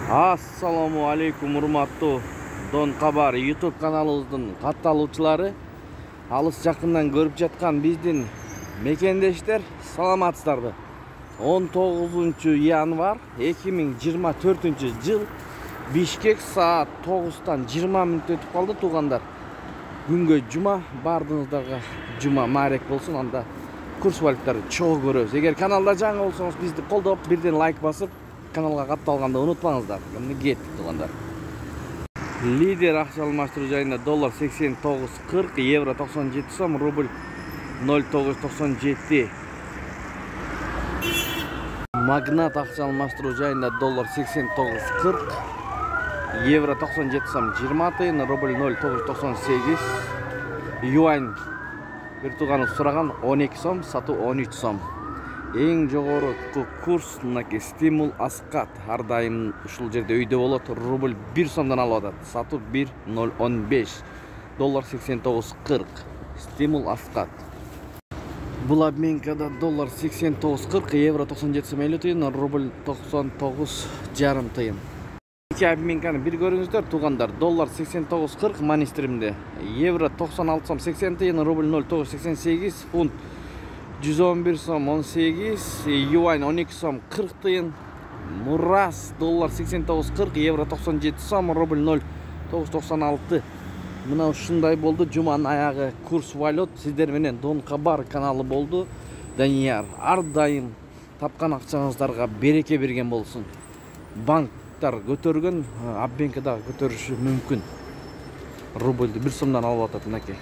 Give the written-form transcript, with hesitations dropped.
Assalamu alaikum урматтуу Дон Кабар YouTube каналыбыздын катталуучулары, алыс жакындан көрүп жаткан биздин мекендештер, саламатсыздарбы? 19-январ 2024 жыл Бишкек саат 9-тан 20 мүнөт өтүп калды туугандар. Күнгө жума, бардыгыңыздарга жума маарек болсун. Анда курс валюттары чогуу көрөбүз. Эгер каналда жаңы болсоңуз, бизди колдоп, бирден лайк басып, каналга катталганды унутпаңыздар. Эмне кеттик туугандар. Лидер акча алмаштыруу жайында доллар 89.40, евро 97 сом, рубль 0.997. Магнат акча алмаштыруу жайында доллар 89.40, евро 97 сом 20 тыйын, рубль 0.998. Юань бир тууганыбыз сураган 12 сом, сатуу 13 сом. Эң жогору курс мынакей стимул аскат. Ар дайым ушул жерде өйдө болот. Рубль 1 сомдон алып атат. Сатуу 1.015. Доллар 89.40. Стимул аскат. Бул обменкада доллар 89.40, евро 97 сом 50 тыйын, рубль 99,5 тыйын. Эки обменканы бир көрүңүздөр туугандар. Доллар 89.40 манистримде, евро 96 сом 80 тыйын, рубль 0.988, фунт 111 сом 18, юань 12 сом 40 тыйын, мурас доллар 89.40, евро 97 сом, рубль 0.996. Мына ушундай болду жуманын аягы курс валют. Сиздер менен Дон Кабар каналы болду. Данияр, ар дайым тапкан акчаңыздарга береке берген болсун. Банктар көтөргөн, обменка да көтөрүшү мүмкүн. Рубльды 1 сомдон алып атат мынакей.